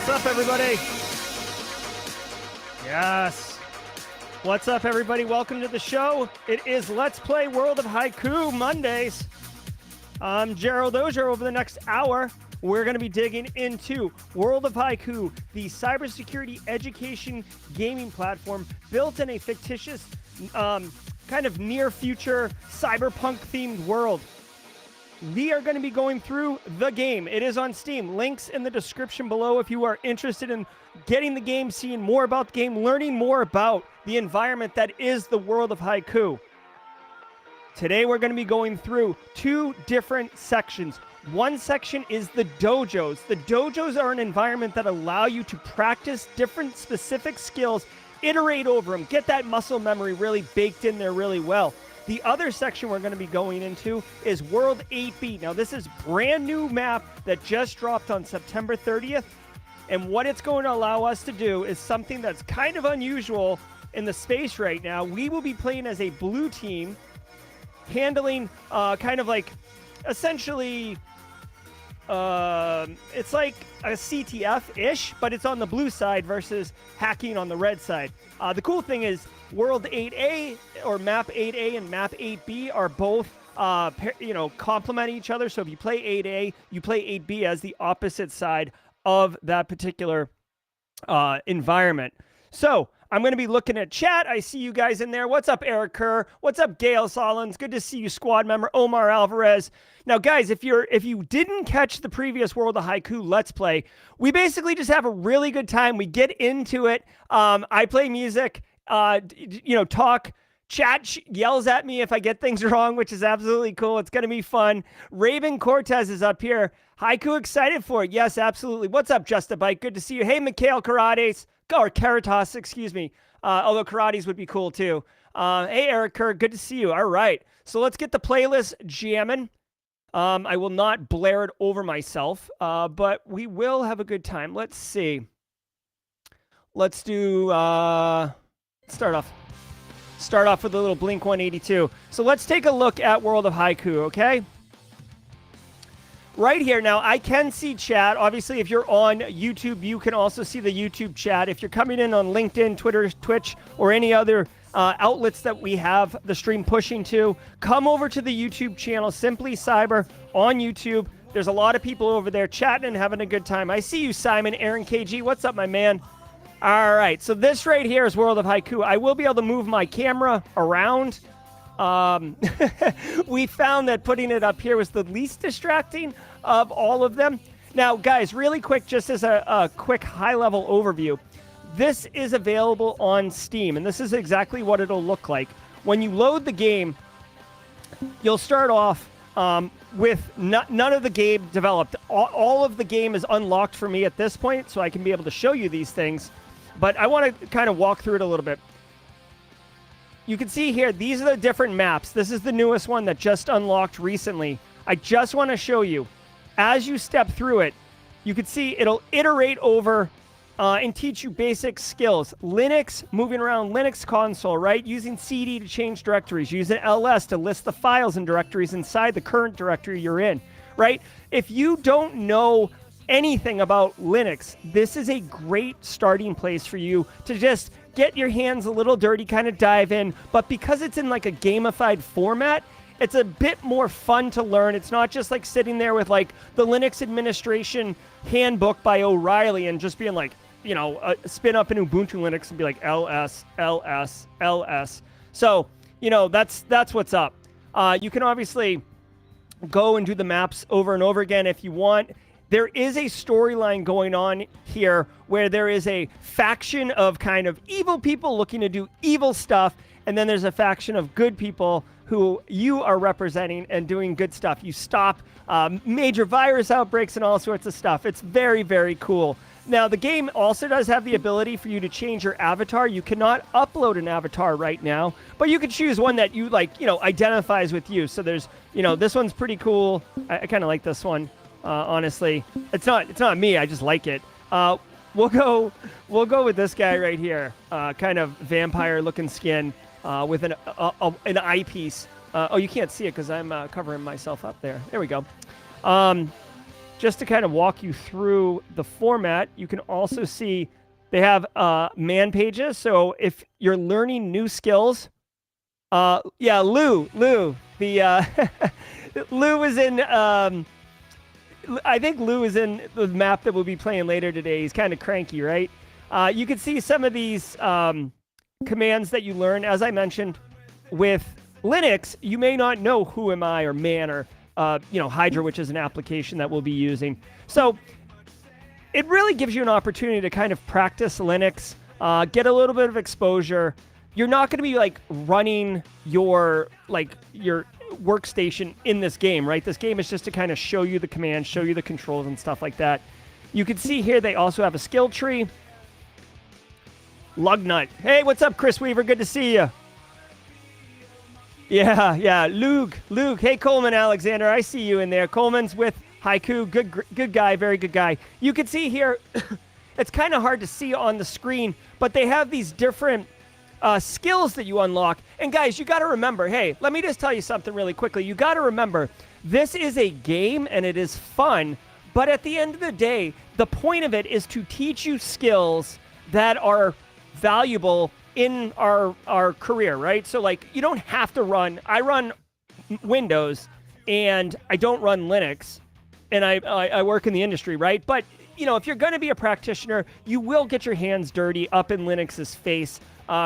What's up, everybody? Yes. What's up, everybody? Welcome to the show. It is Let's Play World of Haiku Mondays. I'm Gerald Dojo. Over the next hour, we're going to be digging into World of Haiku, the cybersecurity education gaming platform built in a fictitious, kind of near-future cyberpunk-themed world. We are going to be going through the game. It is on Steam. Links in the description below if you are interested in getting the game, seeing more about the game, learning more about the environment that is the World of Haiku. Today we're going to be going through two different sections. One section is the dojos. The dojos are an environment that allow you to practice different specific skills, iterate over them, get that muscle memory really baked in there really well. The other section we're going to be going into is World 8B. Now, this is brand new map that just dropped on September 30th. And what it's going to allow us to do is something that's kind of unusual in the space right now. We will be playing as a blue team, handling kind of like essentially it's like a CTF-ish, but it's on the blue side versus hacking on the red side. The cool thing is World 8A or Map 8A and Map 8B are both, complement each other. So if you play 8A, you play 8B as the opposite side of that particular environment. So I'm going to be looking at chat. I see you guys in there. What's up, Eric Kerr? What's up, Gail Solins? Good to see you, squad member Omar Alvarez. Now, guys, if you didn't catch the previous World of Haiku Let's Play, we basically just have a really good time. We get into it. I play music. Talk, chat yells at me if I get things wrong, which is absolutely cool. It's going to be fun. Raven Cortez is up here. Haiku excited for it. Yes, absolutely. What's up, Just a Bike? Good to see you. Hey, Mikhail Karates, or Karatas, excuse me. Although Karates would be cool too. Hey, Eric Kerr, good to see you. All right. So let's get the playlist jamming. I will not blare it over myself, but we will have a good time. Let's see. Let's do... Start off with a little Blink 182. So let's take a look at World of Haiku, okay? Right here, now I can see chat. Obviously, if you're on YouTube, you can also see the YouTube chat. If you're coming in on LinkedIn, Twitter, Twitch, or any other outlets that we have the stream pushing to, come over to the YouTube channel, Simply Cyber on YouTube. There's a lot of people over there chatting and having a good time. I see you, Simon, Aaron KG. What's up, my man? All right, so this right here is World of Haiku. I will be able to move my camera around. We found that putting it up here was the least distracting of all of them. Now, guys, really quick, just as a quick high-level overview, this is available on Steam, and this is exactly what it'll look like. When you load the game, you'll start off with none of the game developed. All of the game is unlocked for me at this point, so I can be able to show you these things. But I want to kind of walk through it a little bit. You can see here, these are the different maps. This is the newest one that just unlocked recently. I just want to show you, as you step through it, you can see it'll iterate over and teach you basic skills. Linux, moving around Linux console, right? Using CD to change directories. Using LS to list the files and directories inside the current directory you're in, right? If you don't know anything about Linux, this is a great starting place for you to just get your hands a little dirty, kind of dive in. But because it's in like a gamified format, it's a bit more fun to learn. It's not just like sitting there with like the Linux administration handbook by O'Reilly and just being like, spin up an Ubuntu Linux and be like LS, LS, LS. So, that's what's up. You can obviously go and do the maps over and over again if you want. There is a storyline going on here where there is a faction of kind of evil people looking to do evil stuff, and then there's a faction of good people who you are representing and doing good stuff. You stop major virus outbreaks and all sorts of stuff. It's very, very cool. Now, the game also does have the ability for you to change your avatar. You cannot upload an avatar right now, but you can choose one that you like, identifies with you. So there's, this one's pretty cool. I kind of like this one. Honestly, it's not me. I just like it. We'll go with this guy right here. Kind of vampire-looking skin with an eyepiece. Oh, you can't see it because I'm covering myself up there. There we go. just to kind of walk you through the format, you can also see they have man pages. So if you're learning new skills, yeah, Lou, the Lou is in. I think Lou is in the map that we'll be playing later today. He's kind of cranky, right? You can see some of these commands that you learn. As I mentioned, with Linux, you may not know who am I or man or Hydra, which is an application that we'll be using. So it really gives you an opportunity to kind of practice Linux, get a little bit of exposure. You're not going to be like running your workstation in this game, right? This game is just to kind of show you the commands, show you the controls and stuff like that. You can see here they also have a skill tree. Lugnut. Hey, what's up, Chris Weaver? Good to see you. Yeah. Luke. Hey, Coleman Alexander. I see you in there. Coleman's with Haiku. Good guy. Very good guy. You can see here, it's kind of hard to see on the screen, but they have these different skills that you unlock. And guys, you got to remember, hey, let me just tell you something really quickly. You got to remember, this is a game and it is fun, but at the end of the day, the point of it is to teach you skills that are valuable in our career, right? So like, you don't have to I run Windows and I don't run Linux, and I work in the industry, right? But if you're going to be a practitioner, you will get your hands dirty up in Linux's face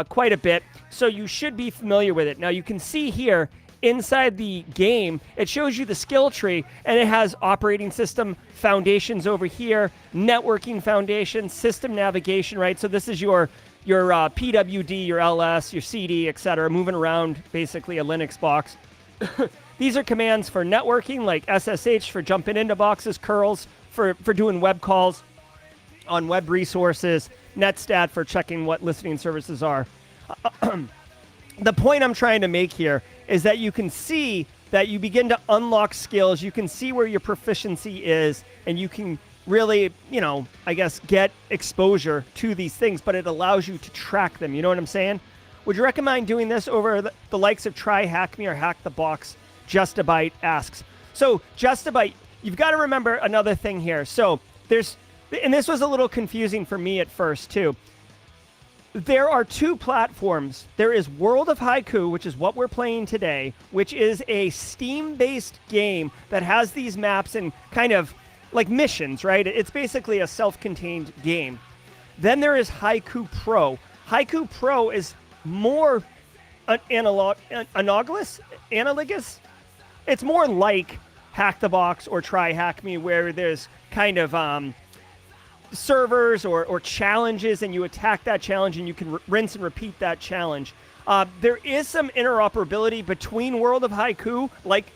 quite a bit, so you should be familiar with it. Now you can see here inside the game, it shows you the skill tree, and it has operating system foundations over here, networking foundations, system navigation, right? So this is your PWD, your LS, your CD, etc., moving around basically a Linux box. These are commands for networking, like SSH for jumping into boxes, curls for doing web calls on web resources, netstat for checking what listening services are. The point I'm trying to make here is that you can see that you begin to unlock skills. You can see where your proficiency is, and you can really, I guess, get exposure to these things, but it allows you to track them. You know what I'm saying? Would you recommend doing this over the likes of Try Hack Me or Hack the Box? Justabyte asks. So Justabyte, you've got to remember another thing here. So and this was a little confusing for me at first too. There are two platforms. There is World of Haiku, which is what we're playing today, which is a Steam-based game that has these maps and kind of like missions, right? It's basically a self-contained game. Then there is Haiku Pro. Haiku Pro is more analogous. It's more like Hack the Box or Try Hack Me, where there's kind of servers or challenges, and you attack that challenge, and you can rinse and repeat that challenge. There is some interoperability between World of Haiku, like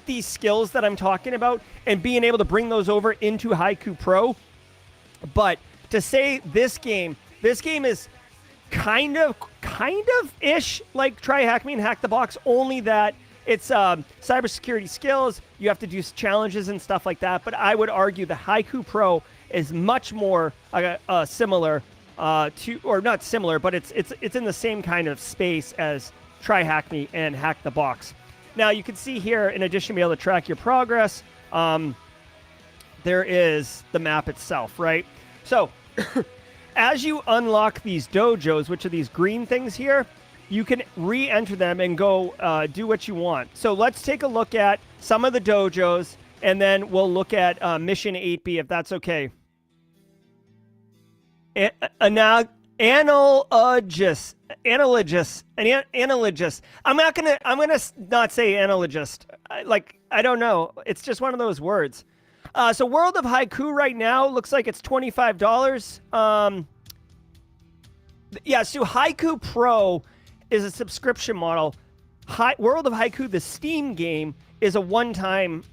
these skills that I'm talking about, and being able to bring those over into Haiku Pro. But to say this game is kind of ish like Try Hack Me and Hack the Box, only that it's cybersecurity skills. You have to do challenges and stuff like that. But I would argue the Haiku Pro is much more similar to, or not similar, but it's in the same kind of space as Try Hack Me and Hack the Box. Now you can see here, in addition to being able to track your progress, there is the map itself, right? So as you unlock these dojos, which are these green things here, you can re-enter them and go do what you want. So let's take a look at some of the dojos, and then we'll look at Mission 8B, if that's okay. Analogous. I'm gonna not say analogist. I don't know. It's just one of those words. So World of Haiku right now looks like it's $25. Yeah, so Haiku Pro is a subscription model. World of Haiku, the Steam game, is a one-time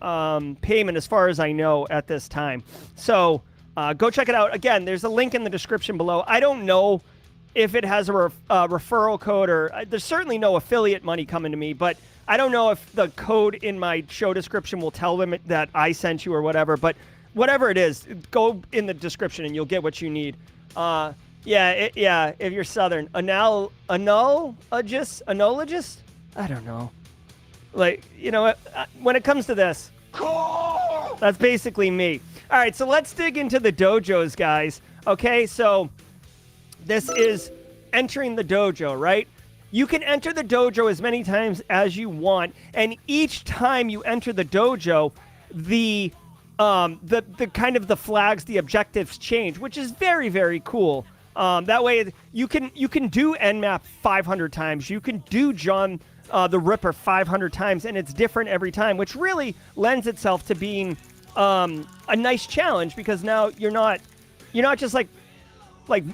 payment as far as I know at this time. So go check it out. Again, there's a link in the description below. I don't know if it has a referral code, or there's certainly no affiliate money coming to me, but I don't know if the code in my show description will tell them that I sent you or whatever. But whatever it is, go in the description and you'll get what you need. Yeah, if you're Southern. Analogist? I don't know. When it comes to this, That's basically me. All right, so let's dig into the dojos, guys. Okay, so this is entering the dojo, right? You can enter the dojo as many times as you want, and each time you enter the dojo, the kind of the flags, the objectives change, which is very, very cool. That way, you can do Nmap 500 times. You can do John the Ripper 500 times, and it's different every time, which really lends itself to being a nice challenge, because now you're not just like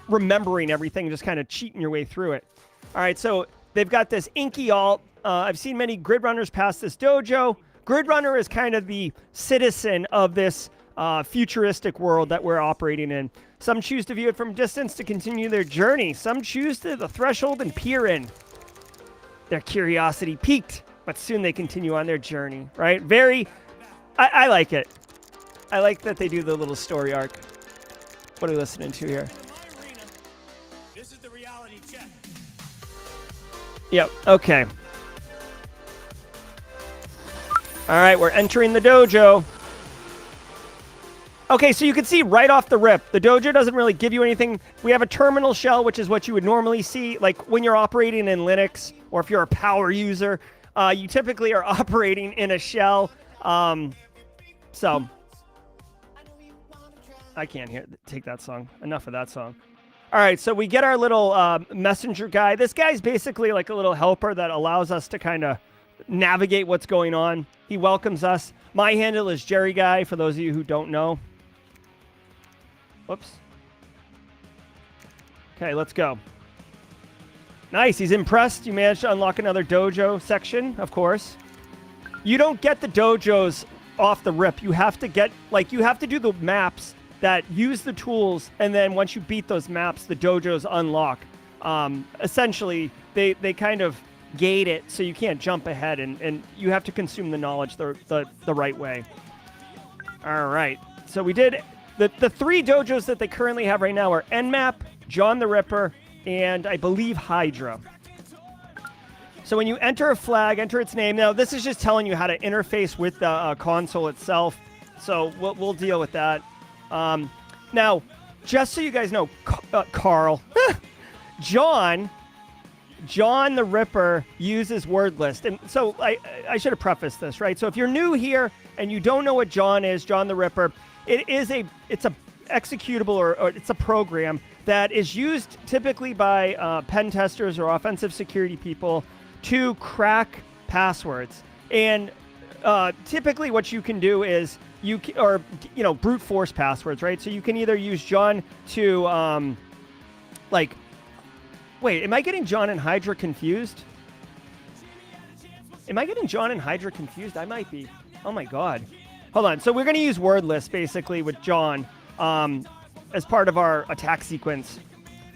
remembering everything, just kind of cheating your way through it. All right, so they've got this inky alt. I've seen many grid runners pass this dojo. Grid runner is kind of the citizen of this futuristic world that we're operating in. Some choose to view it from a distance to continue their journey. Some choose to the threshold and peer in. Their curiosity peaked, but soon they continue on their journey, right? I like it. I like that they do the little story arc. What are we listening to here? This is the reality check. Yep, okay. All right, we're entering the dojo. Okay, so you can see right off the rip, the dojo doesn't really give you anything. We have a terminal shell, which is what you would normally see. Like when you're operating in Linux, or if you're a power user, you typically are operating in a shell. So I can't take that song. Enough of that song. All right, so we get our little messenger guy. This guy's basically like a little helper that allows us to kind of navigate what's going on. He welcomes us. My handle is Jerry Guy, for those of you who don't know. Whoops. Okay, let's go. Nice, he's impressed. You managed to unlock another dojo section, of course. You don't get the dojos off the rip. You have to do the maps that use the tools, and then once you beat those maps, the dojos unlock. Essentially, they kind of gate it so you can't jump ahead, and you have to consume the knowledge the right way. All right, so we did the three dojos that they currently have right now are Nmap, John the Ripper, and I believe Hydra. So when you enter a flag, enter its name. Now this is just telling you how to interface with the console itself, so we'll deal with that. Now, just so you guys know, Carl, John the Ripper uses word list. And so I should have prefaced this, right? So if you're new here and you don't know what John is, John the Ripper, it's a executable or it's a program that is used typically by pen testers or offensive security people to crack passwords. And typically what you can do is brute force passwords, right? So you can either use John to wait, am I getting John and Hydra confused? I might be. Oh my God. Hold on. So we're going to use word list basically with John as part of our attack sequence.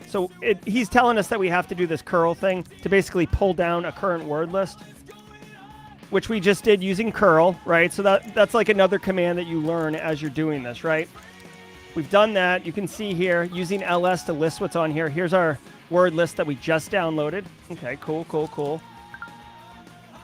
So he's telling us that we have to do this curl thing to basically pull down a current word list, which we just did using curl, right? So that's like another command that you learn as you're doing this, right? We've done that. You can see here using ls to list what's on here. Here's our word list that we just downloaded. Okay, cool.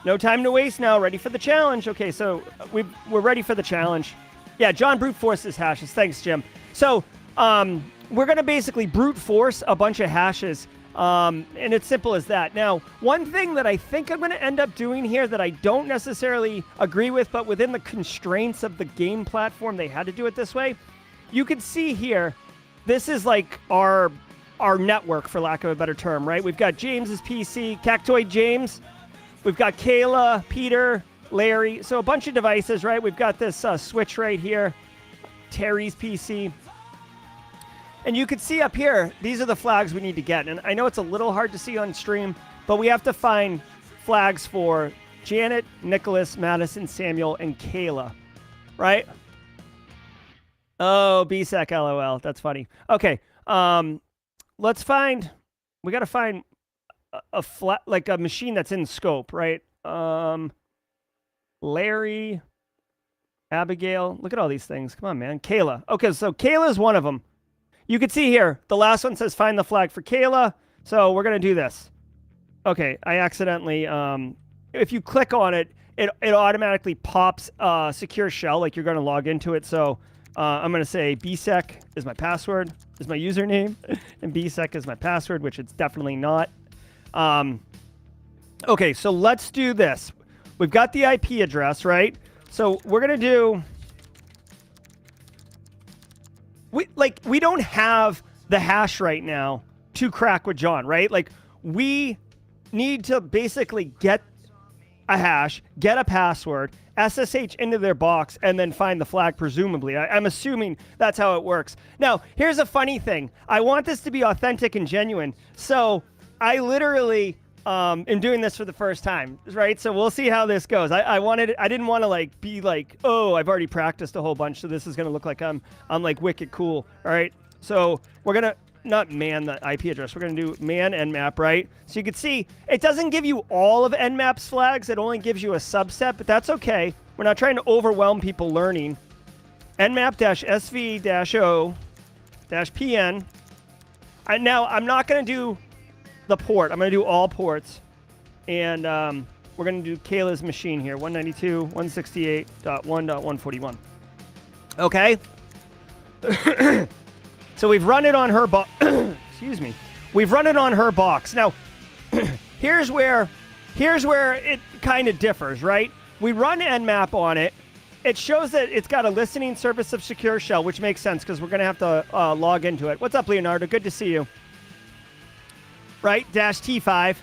No time to waste now. Ready for the challenge. Okay, so we're ready for the challenge. Yeah, John brute forces hashes. Thanks, Jim. So we're going to basically brute force a bunch of hashes, and it's simple as that. Now, one thing that I think I'm going to end up doing here that I don't necessarily agree with, but within the constraints of the game platform, they had to do it this way. You can see here, this is like our network, for lack of a better term, right? We've got James's PC, Cactoid James. We've got Kayla, Peter, Larry. So a bunch of devices, right? We've got this switch right here, Terry's PC. And you can see up here, these are the flags we need to get. And I know it's a little hard to see on stream, but we have to find flags for Janet, Nicholas, Madison, Samuel, and Kayla, right? Oh, BSEC, LOL. That's funny. Okay. Let's find, we got to find a machine that's in scope, right? Larry, Abigail, look at all these things. Come on, man. Kayla. Okay, so Kayla is one of them. You can see here, the last one says find the flag for Kayla. So we're going to do this. Okay, I accidentally, if you click on it, it automatically pops secure shell like you're going to log into it. So I'm going to say bsec is my password, is my username, and bsec is my password, which it's definitely not. Okay, so let's do this. We've got the IP address, right? So we're going to do... We don't have the hash right now to crack with John, right? Like, we need to basically get a hash, get a password, SSH into their box, and then find the flag, presumably. I'm assuming that's how it works. Now, here's a funny thing. I want this to be authentic and genuine, so I literally am doing this for the first time, right? So we'll see how this goes. I didn't want to like be like, oh, I've already practiced a whole bunch, so this is gonna look like I'm like wicked cool. All right. So we're gonna not man the IP address. We're gonna do man nmap, right? So you can see it doesn't give you all of nmap's flags. It only gives you a subset, but that's okay. We're not trying to overwhelm people learning. nmap-sv-o-pn. Now I'm not gonna do the port. I'm going to do all ports. And we're going to do Kayla's machine here. 192.168.1.141. Okay? So we've run it on her box. Excuse me. We've run it on her box. Now, here's where it kind of differs, right? We run nmap on it. It shows that it's got a listening service of secure shell, which makes sense because we're going to have to log into it. What's up, Leonardo? Good to see you. Right, -T5.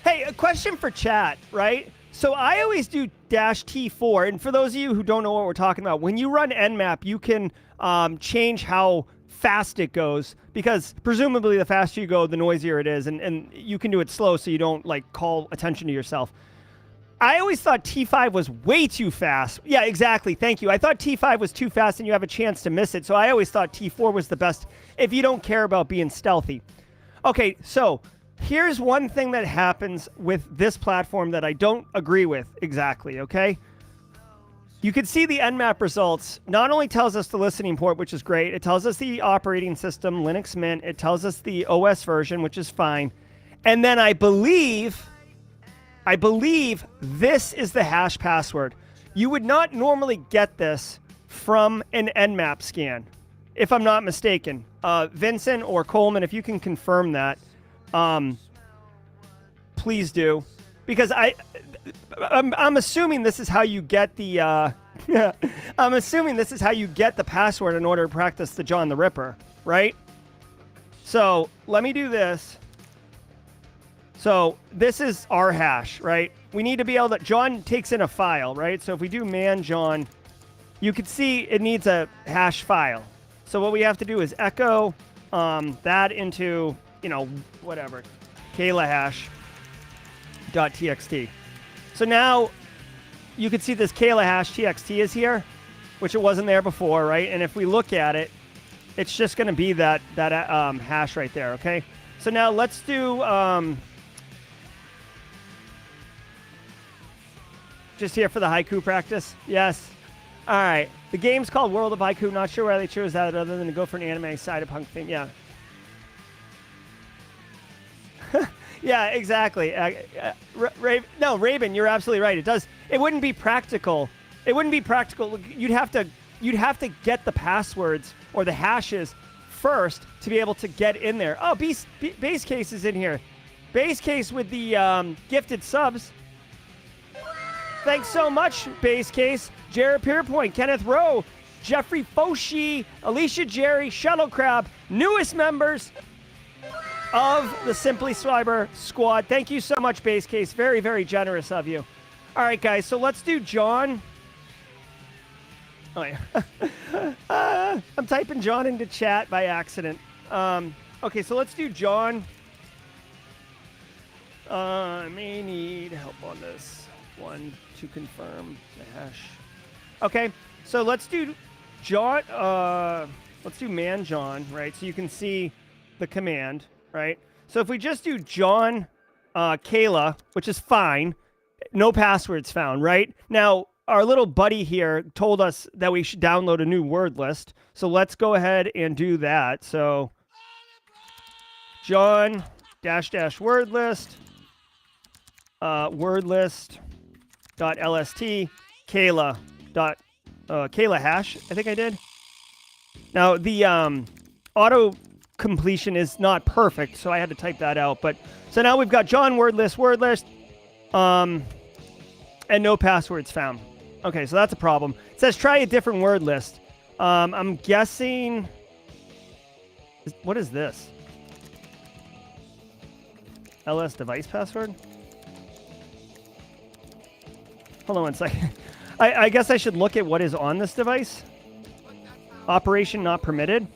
Hey, a question for chat, right? So I always do -T4, and for those of you who don't know what we're talking about, when you run nmap, you can change how fast it goes, because presumably the faster you go, the noisier it is, and you can do it slow so you don't like call attention to yourself. I always thought T5 was way too fast. Yeah, exactly. Thank you. I thought T5 was too fast and you have a chance to miss it, so I always thought T4 was the best if you don't care about being stealthy. Okay, so here's one thing that happens with this platform that I don't agree with exactly, okay? You can see the nmap results. Not only tells us the listening port, which is great, it tells us the operating system, Linux Mint, it tells us the OS version, which is fine. And then I believe this is the hash password. You would not normally get this from an nmap scan, if I'm not mistaken. Vincent or Coleman, if you can confirm that, please do, because I'm assuming this is how you get the I'm assuming this is how you get the password in order to practice the John the Ripper, right? So let me do this. So this is our hash, right? We need to be able to, John takes in a file, right? So if we do man John, you can see it needs a hash file. So what we have to do is echo that into, you know, whatever, Kayla hash.txt. So now you can see this Kayla hash txt is here, which it wasn't there before, right? And if we look at it, it's just going to be that hash right there, okay? So now let's do just here for the haiku practice. Yes. All right. The game's called World of Haiku. Not sure why they chose that other than to go for an anime cyberpunk thing. Yeah. Yeah, exactly. No, Raven, you're absolutely right. It does. It wouldn't be practical. It wouldn't be practical. You'd have to get the passwords or the hashes first to be able to get in there. Oh, base case is in here. Base case with the gifted subs. Thanks so much, base case. Jared Pierpoint, Kenneth Rowe, Jeffrey Foshi, Alicia Jerry, Shuttle Crab, newest members of the Simply Cyber squad. Thank you so much, base case. Very, very generous of you. All right, guys, so let's do John. Oh, yeah. I'm typing John into chat by accident. Okay, so let's do John. I may need help on this one to confirm the hash. Okay, so let's do John. Let's do man John, right? So you can see the command, right? So if we just do John Kayla, which is fine, no passwords found, right? Now, our little buddy here told us that we should download a new word list. So let's go ahead and do that. So John -- word list. Word list. Kayla.lst Kayla hash, I think I did. Now, the auto completion is not perfect, so I had to type that out. But so now we've got John word list, and no passwords found. Okay, so that's a problem. It says try a different word list. I'm guessing... What is this? LS device password? Hold on one second. I guess I should look at what is on this device. Operation not permitted.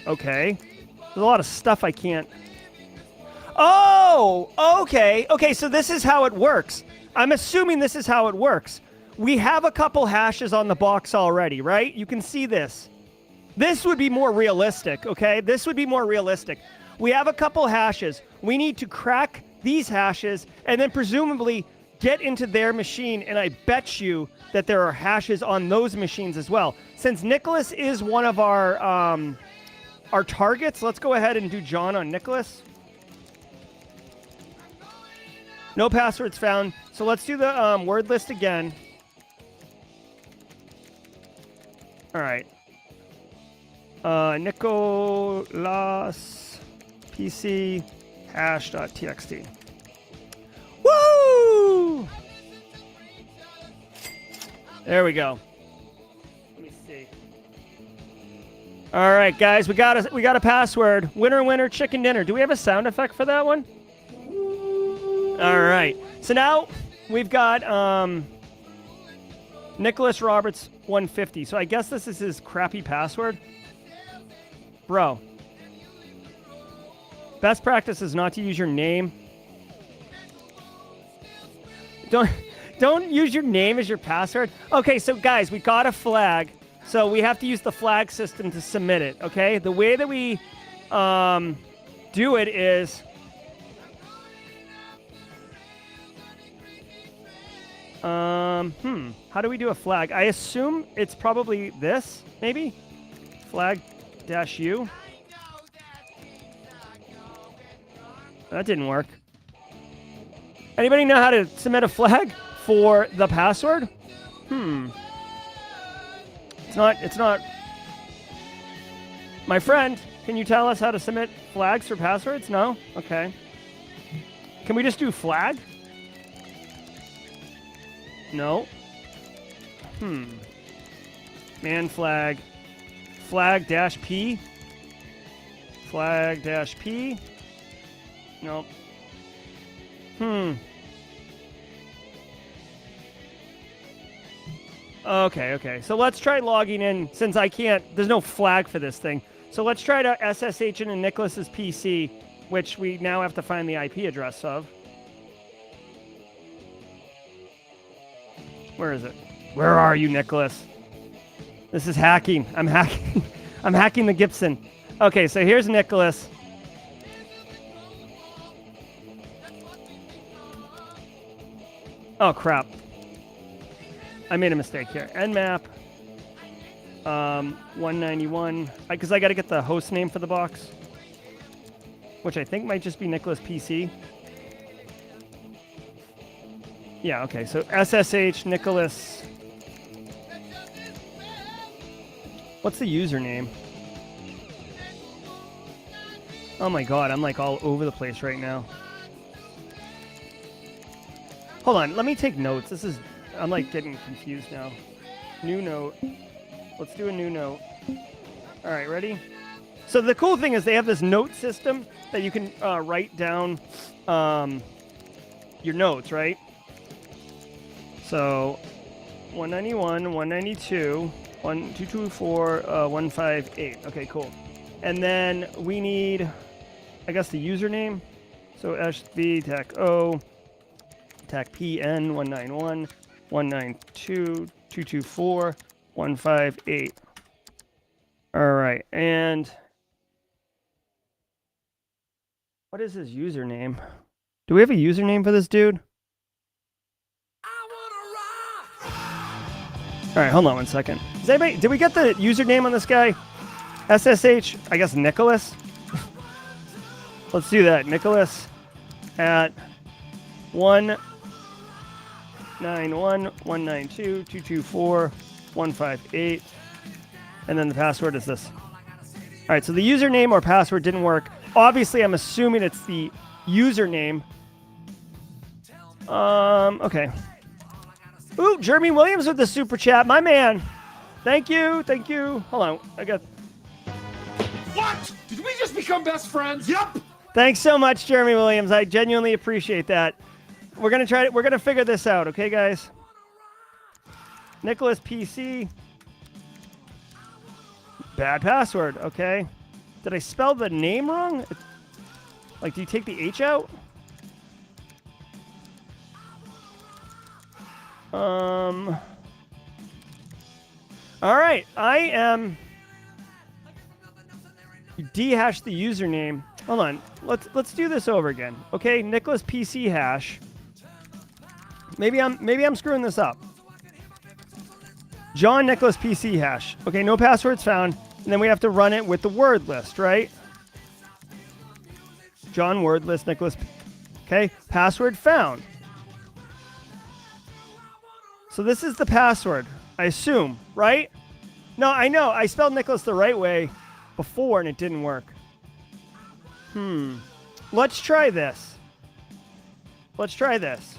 Okay. There's a lot of stuff I can't... Oh! Okay. Okay, so this is how it works. I'm assuming this is how it works. We have a couple hashes on the box already, right? You can see this. This would be more realistic, okay? This would be more realistic. We have a couple hashes. We need to crack these hashes and then presumably get into their machine, and I bet you that there are hashes on those machines as well. Since Nicholas is one of our targets, let's go ahead and do John on Nicholas. No passwords found. So let's do the word list again. All right. Nicholas PC hash.txt. Woo! There we go. Let me see. All right, guys, we got a password. Winner, winner, chicken dinner. Do we have a sound effect for that one? All right. So now we've got Nicholas Roberts 150. So I guess this is his crappy password. Bro. Best practice is not to use your name. Don't use your name as your password. Okay, so guys, we got a flag. So we have to use the flag system to submit it, okay? The way that we do it is... How do we do a flag? I assume it's probably this, maybe? Flag-u. That didn't work. Anybody know how to submit a flag for the password? It's not. My friend, can you tell us how to submit flags for passwords? No? Okay. Can we just do flag? No. Man flag. Flag-p. Flag-p. Nope. Okay. So let's try logging in since I can't. There's no flag for this thing. So let's try to SSH into Nicholas's PC, which we now have to find the IP address of. Where is it? Where are you, Nicholas? This is hacking. I'm hacking. I'm hacking the Gibson. Okay, so here's Nicholas. Oh, crap. I made a mistake here. Nmap. 191. Because I got to get the host name for the box. Which I think might just be Nicholas PC. Yeah, okay. So SSH Nicholas. What's the username? Oh my god, I'm like all over the place right now. Hold on, let me take notes. I'm like getting confused now. New note. Let's do a new note. All right, ready? So the cool thing is they have this note system that you can write down your notes, right? So 191, 192, 1224, 158. Okay, cool. And then we need, I guess, the username. So SB TAC O. TAC PN 191 192 224 158. All right, and what is his username? Do we have a username for this dude? All right, hold on one second. Did we get the username on this guy? SSH, I guess Nicholas. Let's do that. Nicholas at 191.192.224.158, and then the password is this. All right, so the username or password didn't work. Obviously, I'm assuming it's the username. Okay. Ooh, Jeremy Williams with the super chat, my man. Thank you, thank you. Hold on, I got. What? Did we just become best friends? Yep. Thanks so much, Jeremy Williams. I genuinely appreciate that. We're gonna figure this out, okay, guys? Nicholas PC. Bad password, okay. Did I spell the name wrong? Like, do you take the H out? All right, I am. Dehash the username. Hold on, let's do this over again. Okay, Nicholas PC hash. Maybe I'm screwing this up. John Nicholas PC hash. Okay, no passwords found, and then we have to run it with the word list, right? John word list Nicholas. Okay, password found. So this is the password, I assume, right? No, I know. I spelled Nicholas the right way before, and it didn't work. Let's try this. Let's try this.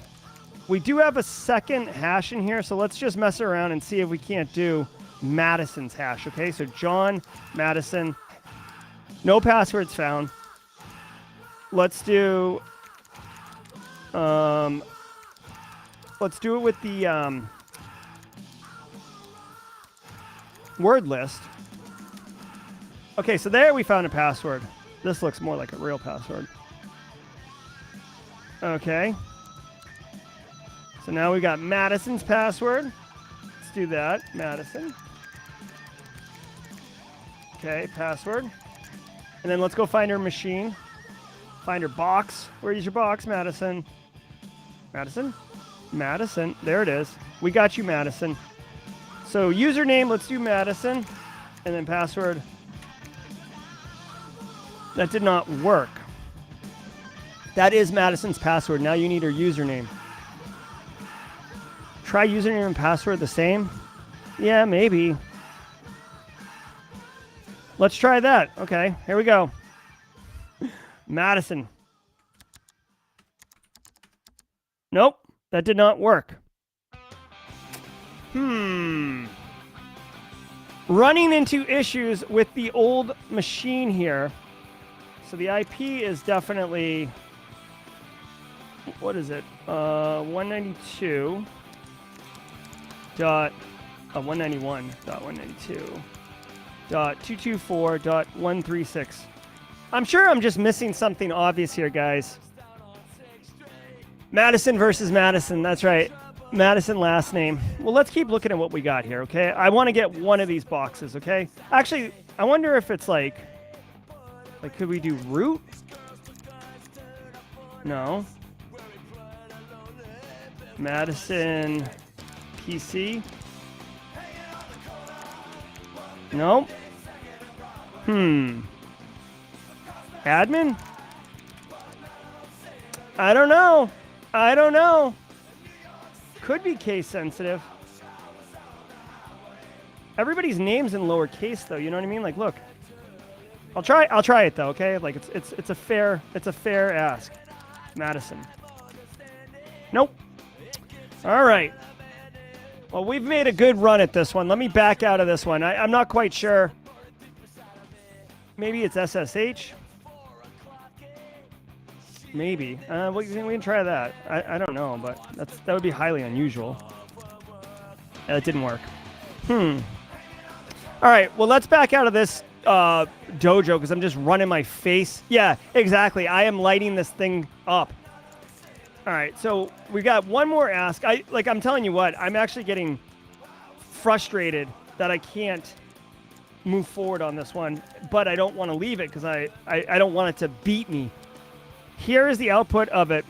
We do have a second hash in here, so let's just mess around and see if we can't do Madison's hash, okay? So John, Madison, no passwords found. Let's do it with the word list. Okay, so there we found a password. This looks more like a real password. Okay. So now we got Madison's password. Let's do that. Madison. Okay, password. And then let's go find her machine. Find her box. Where is your box, Madison? Madison? Madison. There it is. We got you, Madison. So username, let's do Madison. And then password. That did not work. That is Madison's password. Now you need her username. Try username and password the same? Yeah, maybe. Let's try that. Okay, here we go. Madison. Nope, that did not work. Running into issues with the old machine here. So the IP is definitely, what is it? 191.192.224.136. I'm sure I'm just missing something obvious here, guys. Madison versus Madison. That's right. Madison last name. Well, let's keep looking at what we got here, okay? I want to get one of these boxes, okay? Actually, I wonder if it's like, could we do root? No. Madison PC. Nope. Admin? I don't know. Could be case sensitive. Everybody's name's in lowercase though, you know what I mean? Like, look. I'll try it though, okay? Like it's a fair ask. Madison. Nope. All right. Well, we've made a good run at this one. Let me back out of this one. I'm not quite sure. Maybe it's SSH. Maybe. We can try that. I don't know, but that would be highly unusual. That didn't work. All right. Well, let's back out of this dojo because I'm just running my face. Yeah, exactly. I am lighting this thing up. All right. So we got one more ask. I'm telling you what. I'm actually getting frustrated that I can't move forward on this one, but I don't want to leave it because I don't want it to beat me. Here is the output of it.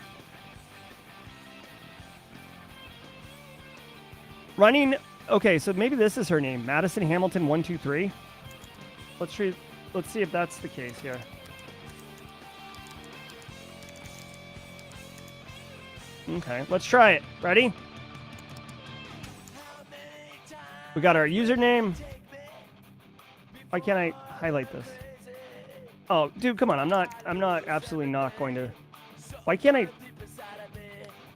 Running. Okay, so maybe this is her name, Madison Hamilton 123. Let's see if that's the case here. Okay, let's try it. Ready? We got our username. Why can't I highlight this? Oh, dude, come on. I'm not absolutely not going to. Why can't I?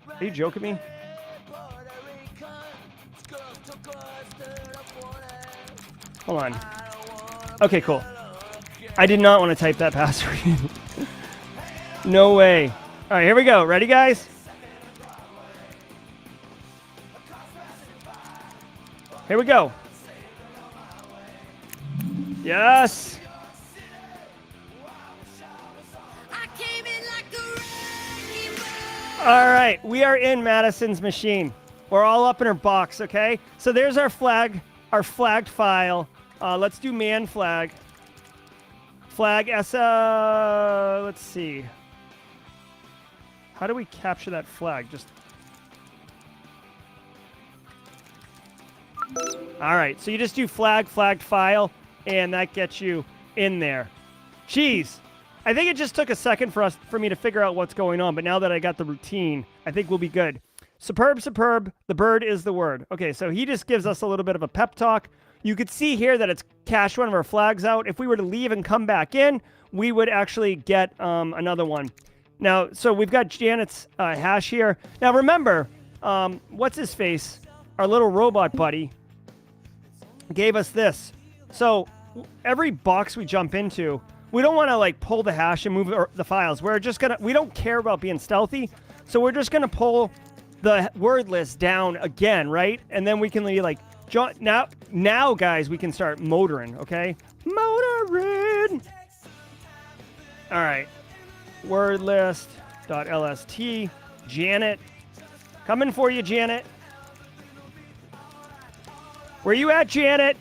Are you joking me? Hold on. Okay, cool. I did not want to type that password. No way. All right, here we go. Ready, guys? Here we go. Yes. All right, we are in Madison's machine. We're all up in her box, okay? So there's our flag, our flagged file. Let's do man flag. Flag let's see. How do we capture that flag? Just. All right, so you just do flagged file, and that gets you in there. Jeez. I think it just took a second for me to figure out what's going on, but now that I got the routine, I think we'll be good. Superb, the bird is the word. Okay, so he just gives us a little bit of a pep talk. You could see here that it's cached one of our flags out. If we were to leave and come back in, we would actually get another one. Now, so we've got Janet's hash here. Now, remember, what's his face? Our little robot buddy gave us this. So every box we jump into, we don't want to like pull the hash and move the files. We don't care about being stealthy. So we're just going to pull the word list down again, right? And then we can like, now guys, we can start motoring, okay? Motoring. All right. Word list.lst. Janet. Coming for you, Janet. Where you at, Janet?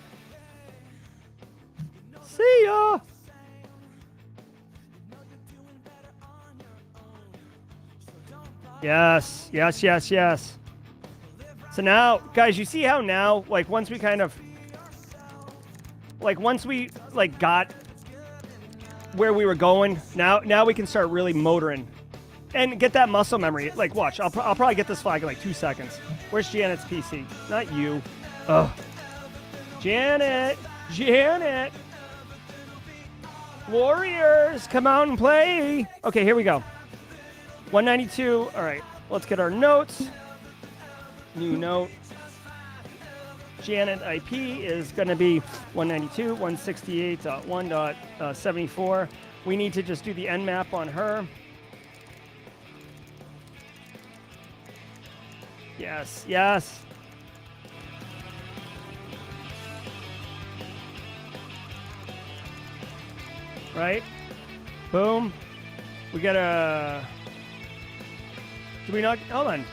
See ya. Yes. So now, guys, you see how now, like, once we got where we were going, now we can start really motoring and get that muscle memory. Like, watch, I'll probably get this flag in like 2 seconds. Where's Janet's PC? Not you. Ugh. Janet. Warriors, come out and play. Okay, here we go. 192. All right, let's get our notes. New note. Janet IP is going to be 192.168.1.74. We need to just do the nmap on her. Yes. Right? Boom. We got a... Do we not... Hold on.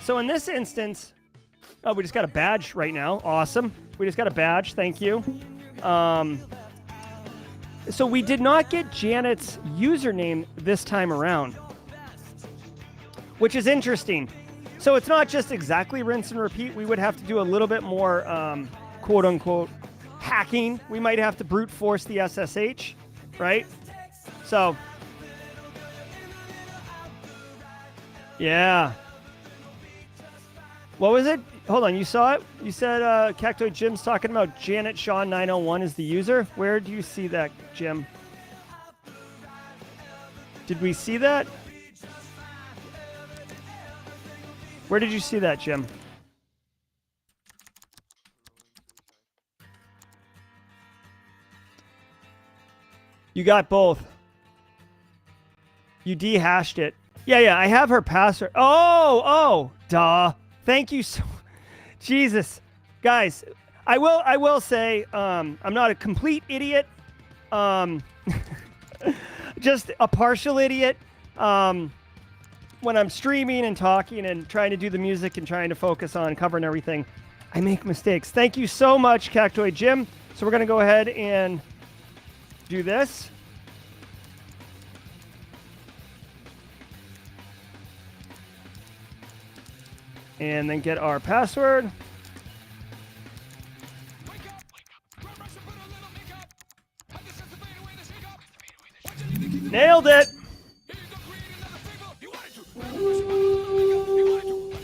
So in this instance... Oh, we just got a badge right now. Awesome. We just got a badge. Thank you. So we did not get Janet's username this time around, which is interesting. So it's not just exactly rinse and repeat. We would have to do a little bit more, quote-unquote, hacking. We might have to brute force the SSH, right? So, yeah. What was it? Hold on, you saw it? You said Cactoid Jim's talking about Janet Shaw 901 is the user. Where do you see that, Jim? Did we see that? Where did you see that, Jim? You got both. You de-hashed it. Yeah, I have her password. Oh, duh. Thank you so Jesus. Guys, I will say I'm not a complete idiot. Just a partial idiot. When I'm streaming and talking and trying to do the music and trying to focus on covering everything, I make mistakes. Thank you so much, Cactoid Jim. So we're going to go ahead and do this. And then get our password. Nailed it.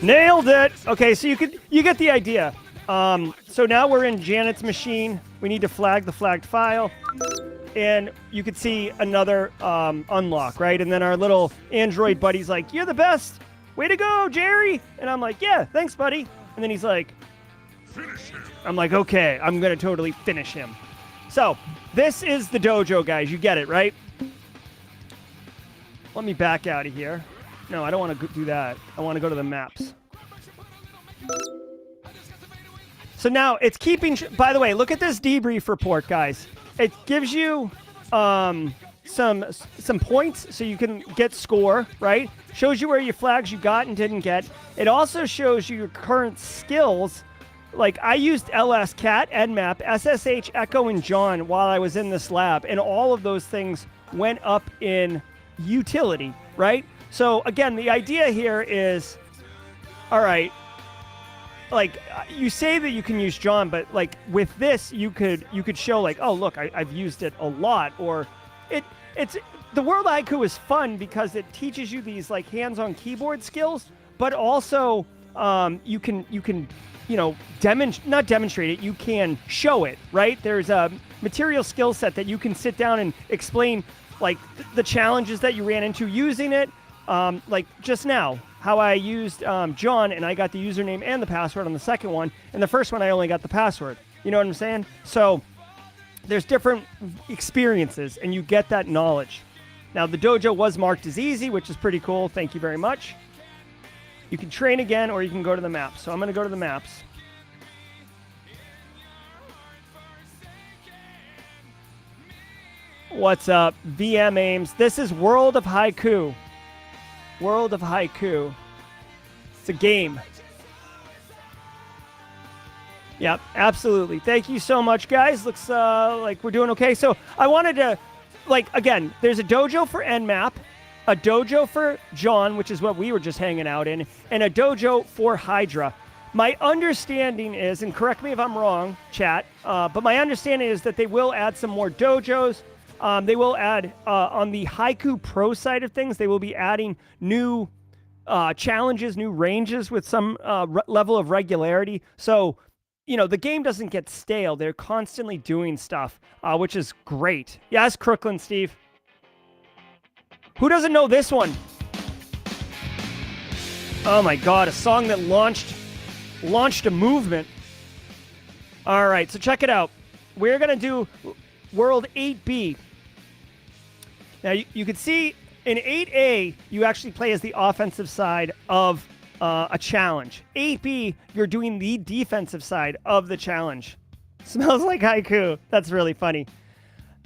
Nailed it. Okay, so you get the idea. So now we're in Janet's machine. We need to flag the flagged file. And you could see another unlock, right? And then our little Android buddy's like, "You're the best. Way to go, Jerry." And I'm like, "Yeah, thanks, buddy." And then he's like, "Finish him." I'm like, "Okay, I'm going to totally finish him." So this is the dojo, guys. You get it, right? Let me back out of here. No, I don't want to do that. I want to go to the maps. So now it's keeping... By the way, look at this debrief report, guys. It gives you some points so you can get score, right? Shows you where your flags you got and didn't get. It also shows you your current skills. Like, I used LS, Cat, Nmap, SSH, Echo, and John while I was in this lab. And all of those things went up in utility, right? So, again, the idea here is, all right, like, you say that you can use John, but, like, with this, you could show, like, oh, look, I've used it a lot. Or it's the World of Haiku is fun because it teaches you these, like, hands-on keyboard skills, but also you can not demonstrate it, you can show it, right? There's a material skill set that you can sit down and explain, like, the challenges that you ran into using it. Like just now, how I used John, and I got the username and the password on the second one, and the first one I only got the password. You know what I'm saying? So there's different experiences, and you get that knowledge. Now, the dojo was marked as easy, which is pretty cool. Thank you very much. You can train again, or you can go to the maps. So I'm going to go to the maps. What's up, VM Ames? This is World of Haiku. World of Haiku. It's a game. Yep, absolutely. Thank you so much, guys. Looks like we're doing okay. So I wanted to, like, again, there's a dojo for Nmap, a dojo for John, which is what we were just hanging out in, and a dojo for Hydra. My understanding is, and correct me if I'm wrong, chat, but my understanding is that they will add some more dojos. They will add, on the Haiku Pro side of things, they will be adding new challenges, new ranges with some level of regularity. So, you know, the game doesn't get stale. They're constantly doing stuff, which is great. Yes, Crooklyn Steve. Who doesn't know this one? Oh my God, a song that launched a movement. All right, so check it out. We're going to do World 8B. Now, you can see in 8A, you actually play as the offensive side of a challenge. 8B, you're doing the defensive side of the challenge. Smells like haiku. That's really funny.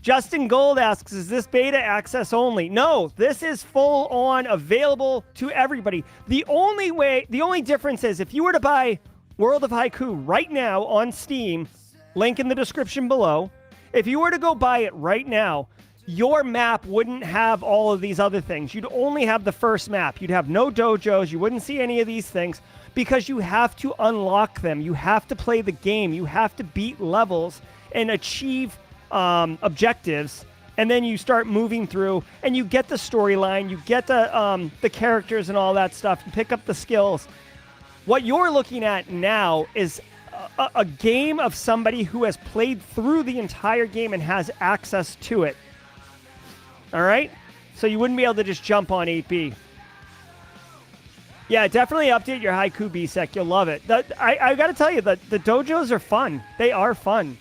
Justin Gold asks, is this beta access only? No, this is full on available to everybody. The only difference is if you were to buy World of Haiku right now on Steam, link in the description below, if you were to go buy it right now, your map wouldn't have all of these other things. You'd only have the first map. You'd have no dojos. You wouldn't see any of these things because you have to unlock them. You have to play the game. You have to beat levels and achieve objectives, and then you start moving through, and you get the storyline, you get the characters and all that stuff. You pick up the skills. What you're looking at now is a game of somebody who has played through the entire game and has access to it. All right? So you wouldn't be able to just jump on 8B. Yeah, definitely update your Haiku BSEC. You'll love it. I got to tell you, the dojos are fun. They are fun.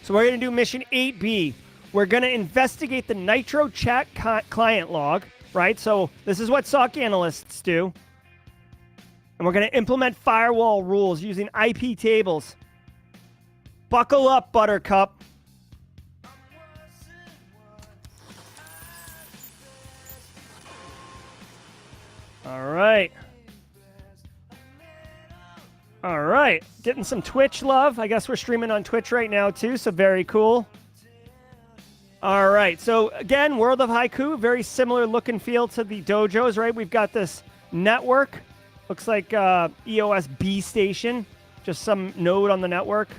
So we're going to do mission 8B. We're going to investigate the Nitro chat client log, right? So this is what SOC analysts do. And we're going to implement firewall rules using IP tables. Buckle up, Buttercup. All right. All right. Getting some Twitch love. I guess we're streaming on Twitch right now, too, so very cool. All right. So, again, World of Haiku, very similar look and feel to the dojos, right? We've got this network. Looks like EOS B station. Just some node on the network.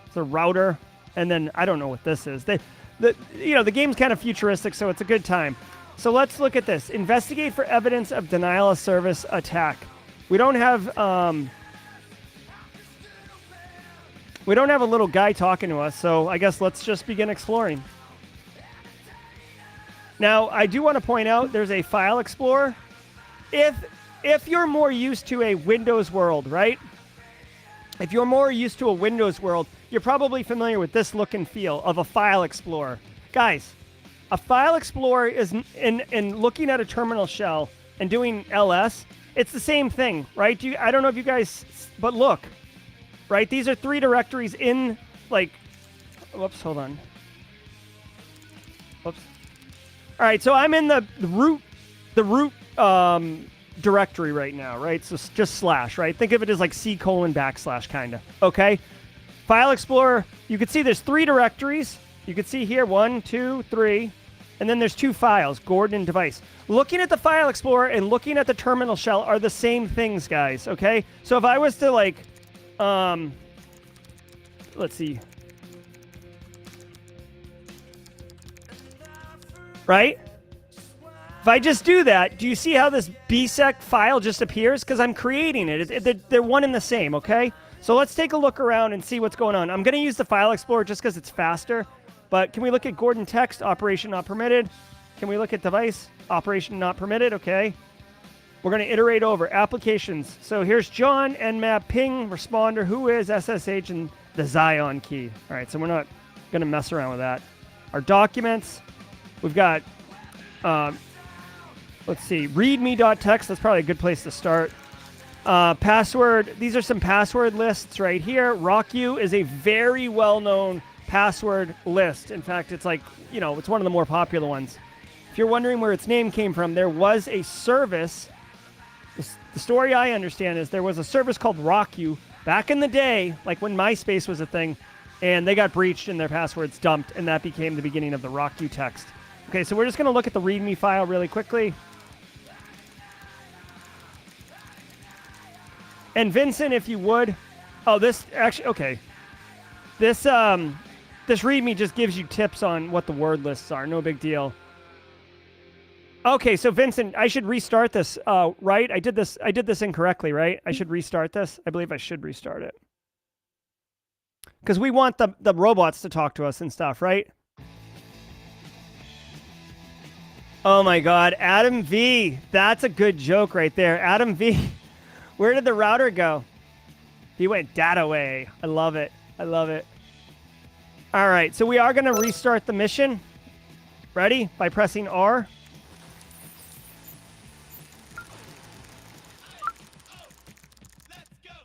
It's a router. And then I don't know what this is. The game's kind of futuristic, so it's a good time. So let's look at this. Investigate for evidence of denial of service attack. We don't have a little guy talking to us, so I guess let's just begin exploring. Now, I do want to point out there's a file explorer. If you're more used to a Windows world, right? If you're more used to a Windows world, you're probably familiar with this look and feel of a file explorer. Guys, a file explorer is in looking at a terminal shell and doing ls, it's the same thing, right? I don't know if you guys, but look, right? These are 3 directories in, like, whoops, hold on. Whoops. All right, so I'm in the root directory right now, right? So just slash, right? Think of it as like C:\/ kind of, okay? File Explorer, you can see there's 3 directories. You can see here, 1, 2, 3, and then there's 2 files, Gordon and device. Looking at the File Explorer and looking at the terminal shell are the same things, guys, okay? So if I was to, like, let's see. Right? If I just do that, do you see how this bsec file just appears? Because I'm creating it. They're one and the same, okay? So let's take a look around and see what's going on. I'm going to use the File Explorer just because it's faster. But can we look at Gordon text, operation not permitted? Can we look at device, operation not permitted? Okay. We're going to iterate over. Applications. So here's John, nmap, ping, responder, who is, SSH, and the Zion key. All right, so we're not going to mess around with that. Our documents, we've got... let's see, readme.txt, that's probably a good place to start. Password, these are some password lists right here. RockU is a very well-known password list. In fact, it's like, you know, it's one of the more popular ones. If you're wondering where its name came from, there was a service. The story I understand is there was a service called RockU back in the day, like when MySpace was a thing, and they got breached and their passwords dumped, and that became the beginning of the RockU text. Okay, so we're just going to look at the README file really quickly. And Vincent, if you would, this actually, okay. This README just gives you tips on what the word lists are. No big deal. Okay, so Vincent, I should restart this, right? I did this incorrectly, right? I should restart this. I believe I should restart it. Because we want the robots to talk to us and stuff, right? Oh my God, Adam V. That's a good joke right there. Adam V. Where did the router go? He went data away. I love it. I love it. All right, so we are going to restart the mission. Ready? By pressing R.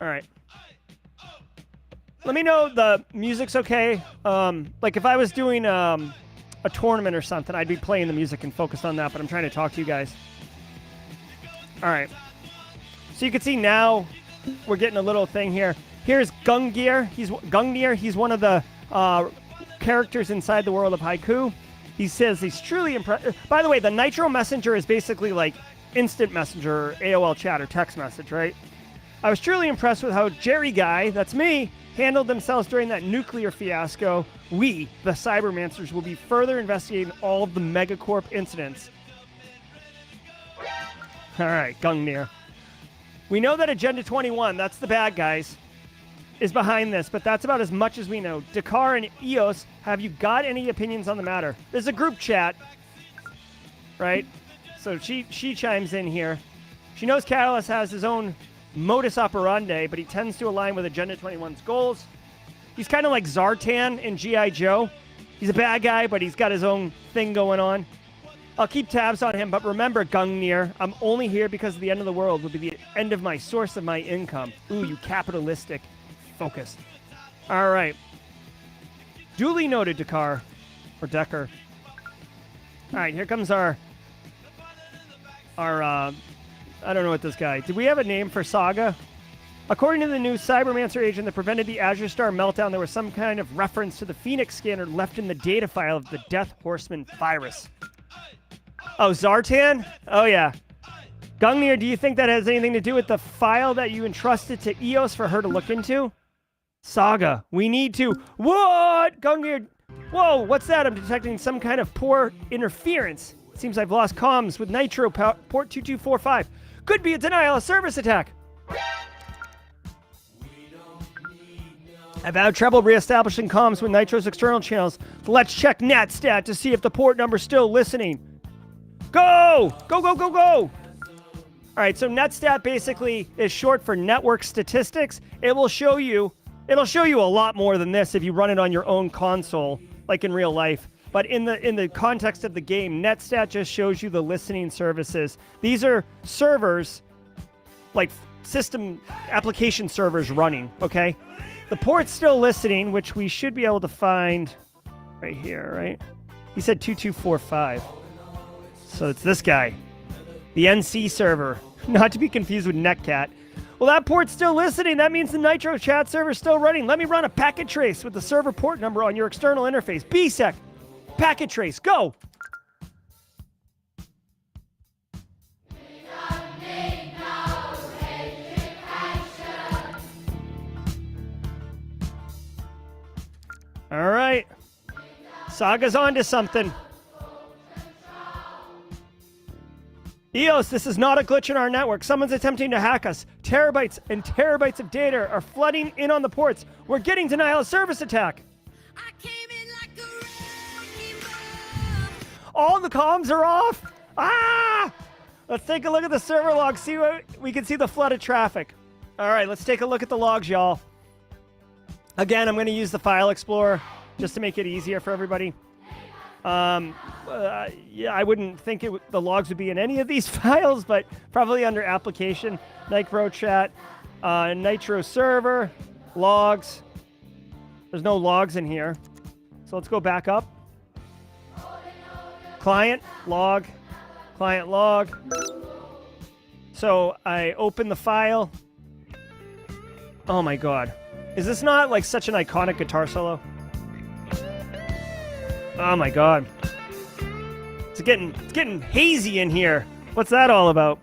All right. Let me know the music's okay. Like if I was doing a tournament or something, I'd be playing the music and focused on that, but I'm trying to talk to you guys. All right. So you can see now we're getting a little thing here. Here's Gungnir. He's one of the characters inside the World of Haiku. He says he's truly impressed. By the way, the Nitro Messenger is basically like instant messenger, AOL chat, or text message, right? I was truly impressed with how Jerry Guy, that's me, handled themselves during that nuclear fiasco. We, the Cybermancers, will be further investigating all of the Megacorp incidents. All right, Gungnir. We know that Agenda 21, that's the bad guys, is behind this, but that's about as much as we know. Dakar and EOS, have you got any opinions on the matter? There's a group chat, right? So she chimes in here. She knows Catalyst has his own modus operandi, but he tends to align with Agenda 21's goals. He's kind of like Zartan in G.I. Joe. He's a bad guy, but he's got his own thing going on. I'll keep tabs on him, but remember, Gungnir, I'm only here because the end of the world will be the end of my source of my income. Ooh, you capitalistic focus. All right. Duly noted, Dakar. Or Decker. All right, here comes our I don't know what this guy... Did we have a name for Saga? According to the new Cybermancer agent that prevented the Azure Star meltdown, there was some kind of reference to the Phoenix scanner left in the data file of the Death Horseman virus. Oh, Zartan? Oh, yeah. Gungnir, do you think that has anything to do with the file that you entrusted to EOS for her to look into? Saga, we need to... What? Gungnir... Whoa, what's that? I'm detecting some kind of poor interference. Seems I've lost comms with Nitro port 2245. Could be a denial of service attack. I've had trouble reestablishing comms with Nitro's external channels. Let's check NetStat to see if the port number's still listening. Go! Go, go, go, go! All right, so NetStat basically is short for network statistics. It'll show you a lot more than this if you run it on your own console, like in real life. But in the context of the game, NetStat just shows you the listening services. These are servers, like system application servers running, okay? The port's still listening, which we should be able to find right here, right? He said 2245. So it's this guy, the NC server, not to be confused with Netcat. Well, that port's still listening. That means the Nitro chat server's still running. Let me run a packet trace with the server port number on your external interface. BSEC, packet trace, go. All right. Saga's onto something. EOS, this is not a glitch in our network. Someone's attempting to hack us. Terabytes and terabytes of data are flooding in on the ports. We're getting denial of service attack. I came in like a wrecking ball. All the comms are off. Ah! Let's take a look at the server logs. See what we can see the flood of traffic. All right, let's take a look at the logs, y'all. Again, I'm going to use the File Explorer just to make it easier for everybody. Yeah, I wouldn't think the logs would be in any of these files, but probably under Application, Nitro Chat, Nitro Server, Logs. There's no logs in here. So let's go back up. Client, log, client, log. So I open the file. Oh my god. Is this not like such an iconic guitar solo? Oh my god. It's getting hazy in here. What's that all about?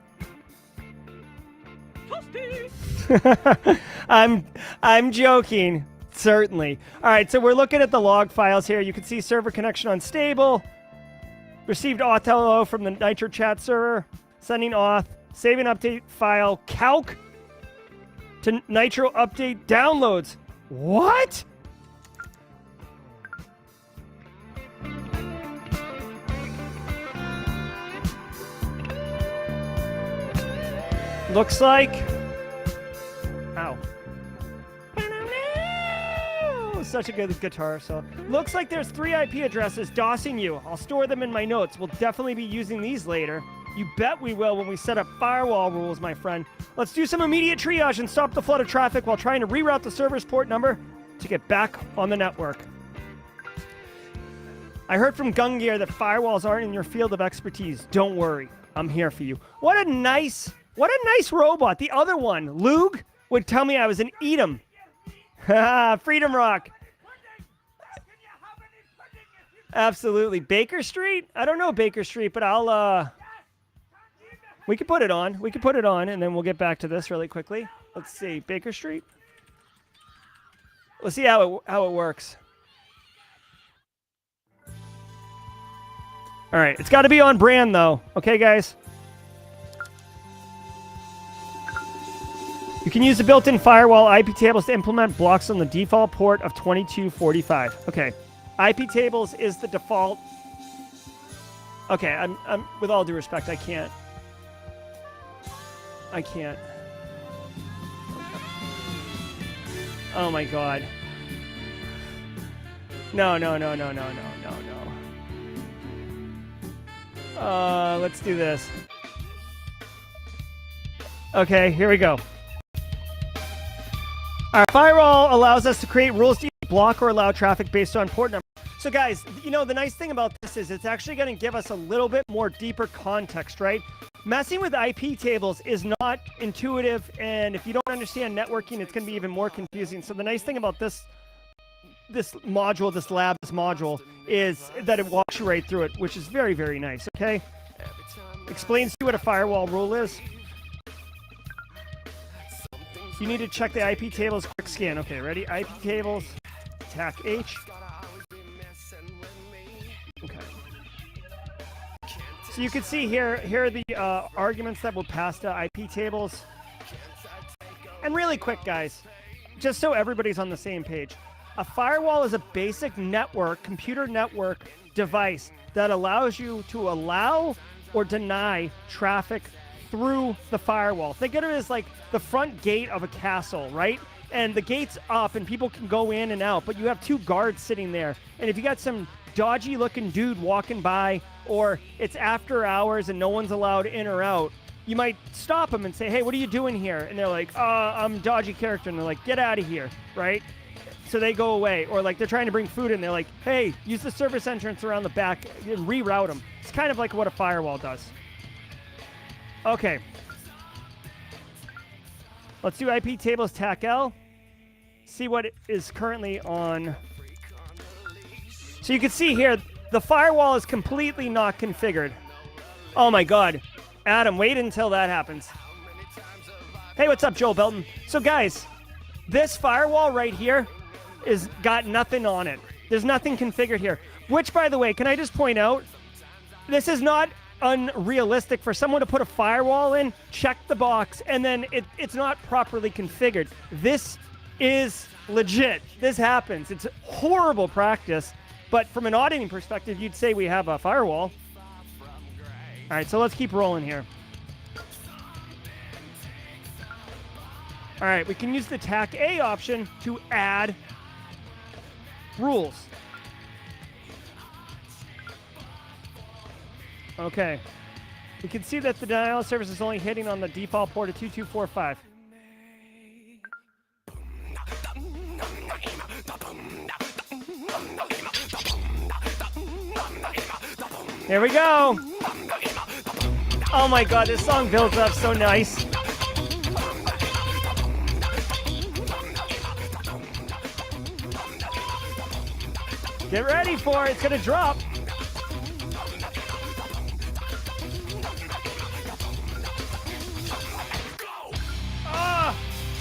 I'm joking, certainly. All right, so we're looking at the log files here. You can see server connection unstable. Received auth hello from the Nitro chat server. Sending auth. Save and update file. Calc to Nitro update downloads. What? Looks like... Ow. Such a good guitar solo. Looks like there's 3 IP addresses DOSing you. I'll store them in my notes. We'll definitely be using these later. You bet we will when we set up firewall rules, my friend. Let's do some immediate triage and stop the flood of traffic while trying to reroute the server's port number to get back on the network. I heard from Gungear that firewalls aren't in your field of expertise. Don't worry. I'm here for you. What a nice robot. The other one, Lug, would tell me I was an Edom. Freedom Rock. Absolutely. Baker Street? I don't know Baker Street, but I'll, we could put it on. We could put it on, and then we'll get back to this really quickly. Let's see. Baker Street. We'll see how it works. All right. It's got to be on brand, though. Okay, guys? You can use the built-in firewall IP tables to implement blocks on the default port of 2245. Okay. IP tables is the default. Okay, I'm with all due respect, I can't. Oh my god. No. Let's do this. Okay, here we go. Our firewall allows us to create rules to block or allow traffic based on port number. So guys, you know, the nice thing about this is it's actually going to give us a little bit more deeper context, right? Messing with IP tables is not intuitive, and if you don't understand networking, it's going to be even more confusing. So the nice thing about this module, this labs module, is that it walks you right through it, which is very, very nice, okay? Explains to you what a firewall rule is. You need to check the IP tables, quick scan. Okay, ready? IP tables, attack H. Okay. So you can see here are the arguments that will pass to IP tables. And really quick, guys, just so everybody's on the same page, a firewall is a basic computer network device that allows you to allow or deny traffic through the firewall. Think of it as like the front gate of a castle, right? And the gate's up and people can go in and out, but you have 2 guards sitting there. And if you got some dodgy looking dude walking by, or it's after hours and no one's allowed in or out, you might stop them and say, hey, what are you doing here? And they're like, I'm a dodgy character. And they're like, get out of here, right? So they go away. Or like they're trying to bring food in. They're like, hey, use the service entrance around the back and reroute them. It's kind of like what a firewall does. Okay. Let's do IP tables TAC-L. See what is currently on. So you can see here, the firewall is completely not configured. Oh my God. Adam, wait until that happens. Hey, what's up, Joel Belton? So guys, this firewall right here is got nothing on it. There's nothing configured here. Which, by the way, can I just point out, this is not unrealistic for someone to put a firewall in, check the box, and then it's not properly configured. This is legit. This happens. It's horrible practice, but from an auditing perspective, you'd say we have a firewall. All right, so let's keep rolling here. All right, we can use the TAC-A option to add rules. Okay. We can see that the denial of service is only hitting on the default port of 2245. Here we go. Oh my God, this song builds up so nice. Get ready for it. It's going to drop. Ah,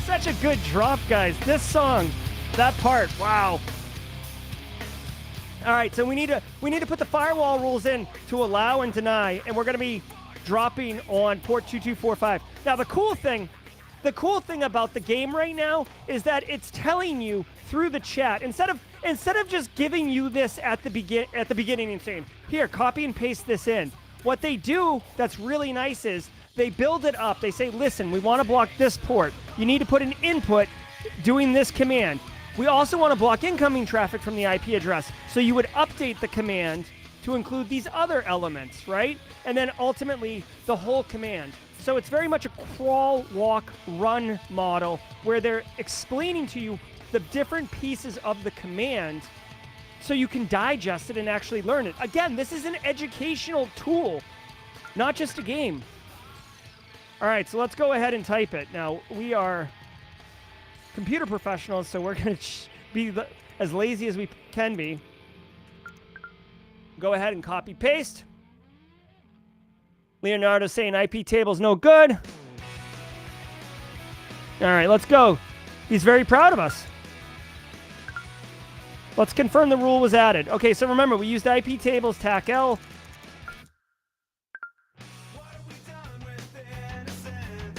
such a good drop, guys. This song, that part, wow. All right, so we need to put the firewall rules in to allow and deny, and we're going to be dropping on port 2245. Now, the cool thing about the game right now is that it's telling you through the chat, instead of just giving you this at the beginning and saying, here, copy and paste this in. What they do that's really nice is they build it up. They say, listen, we want to block this port. You need to put an input doing this command. We also want to block incoming traffic from the IP address. So you would update the command to include these other elements, right? And then ultimately the whole command. So it's very much a crawl, walk, run model where they're explaining to you the different pieces of the command so you can digest it and actually learn it. Again, this is an educational tool, not just a game. All right, so let's go ahead and type it. Now, we are computer professionals, so we're going to be as lazy as we can be. Go ahead and copy paste. Leonardo's saying IP table's no good. All right, let's go. He's very proud of us. Let's confirm the rule was added. Okay, so remember, we used IP tables TAC-L.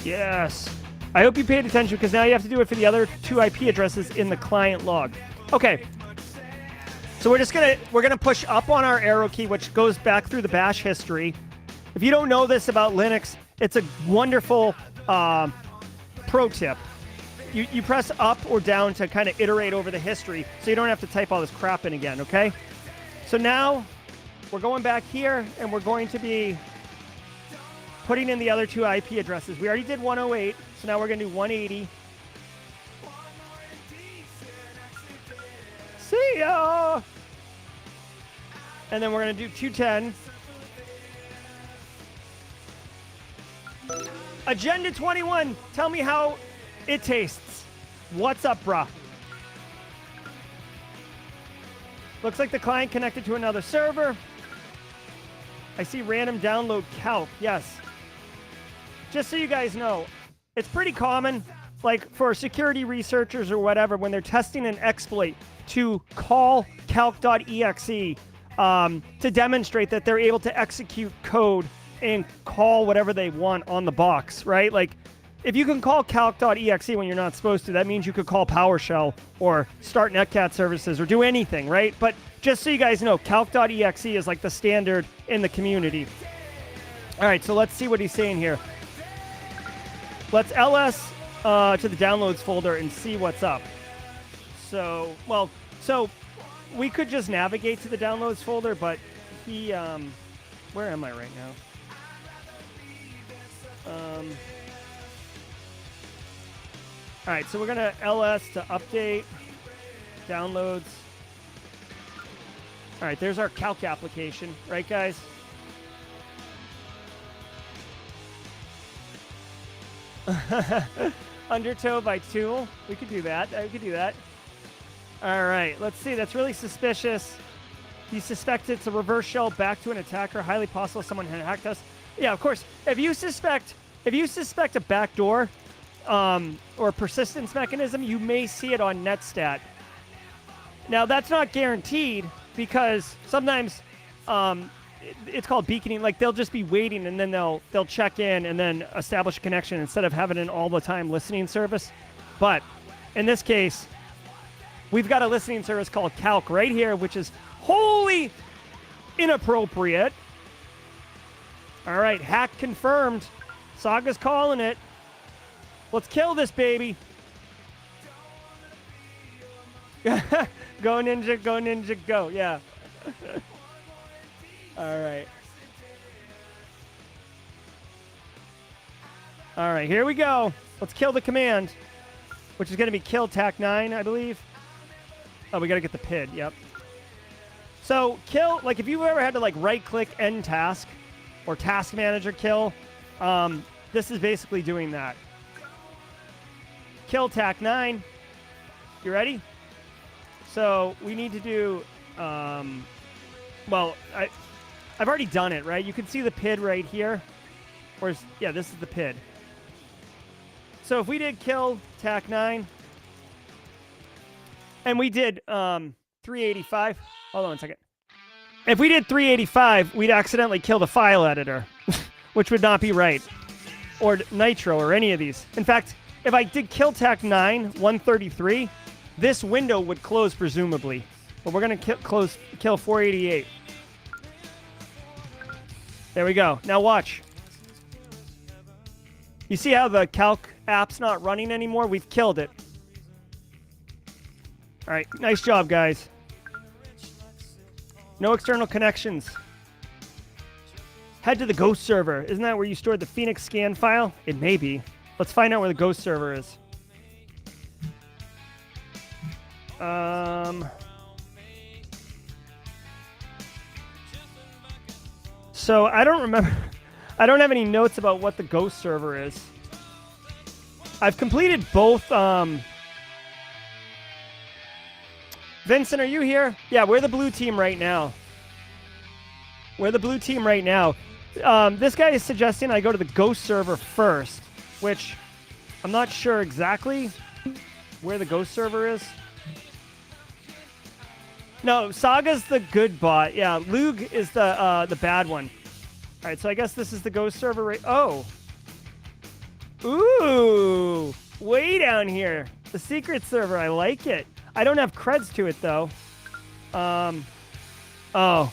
Yes. I hope you paid attention because now you have to do it for the other 2 IP addresses in the client log. Okay. So we're gonna push up on our arrow key, which goes back through the bash history. If you don't know this about Linux, it's a wonderful pro tip. You press up or down to kind of iterate over the history so you don't have to type all this crap in again, okay? So now we're going back here and we're going to be putting in the other 2 IP addresses. We already did 108, so now we're going to do 180. See ya! And then we're going to do 210. Agenda 21, tell me how it tastes. What's up, brah? Looks like the client connected to another server. I see random download calc. Yes. Just so you guys know, it's pretty common, like for security researchers or whatever, when they're testing an exploit to call calc.exe to demonstrate that they're able to execute code and call whatever they want on the box, right? Like, if you can call calc.exe when you're not supposed to, that means you could call PowerShell or start netcat services or do anything, right? But just so you guys know, calc.exe is like the standard in the community. All right, so let's see what he's saying here. Let's ls to the downloads folder and see what's up. So we could just navigate to the downloads folder, but he, where am I right now? All right, so we're gonna ls to update downloads. All right, there's our calc application, right, guys? Undertow by tool. We could do that. We could do that. All right, let's see. That's really suspicious. He suspects it's a reverse shell back to an attacker. Highly possible someone had hacked us. Yeah, of course. If you suspect a backdoor or persistence mechanism, you may see it on netstat. Now, that's not guaranteed because sometimes it's called beaconing. Like, they'll just be waiting and then they'll check in and then establish a connection instead of having an all-the-time listening service. But in this case, we've got a listening service called Calc right here, which is wholly inappropriate. All right, hack confirmed. Saga's calling it. Let's kill this baby. Go ninja, go ninja, go. Yeah. All right. All right, here we go. Let's kill the command, which is going to be kill tac9, I believe. Oh, we got to get the PID. Yep. So kill, like if you've ever had to like right-click end task or task manager kill, this is basically doing that. Kill tac9. You ready? So we need to do, well, I've already done it, right? You can see the PID right here. Yeah, this is the PID. So if we did kill tac9, and we did 385. Hold on one second. If we did 385, we'd accidentally kill the file editor, which would not be right. Or Nitro or any of these. In fact, if I did kill tac9 133, this window would close presumably. But we're going to kill 488. There we go. Now watch. You see how the calc app's not running anymore? We've killed it. All right, nice job, guys. No external connections. Head to the ghost server. Isn't that where you stored the Phoenix scan file? It may be. Let's find out where the ghost server is. So I don't remember. I don't have any notes about what the ghost server is. I've completed both. Vincent, are you here? Yeah, we're the blue team right now. We're the blue team right now. This guy is suggesting I go to the ghost server first, which I'm not sure exactly where the ghost server is. No, Saga's the good bot. Yeah, Lug is the bad one. All right, so I guess this is the ghost server right... Oh. Ooh. Way down here. The secret server. I like it. I don't have creds to it, though. Oh.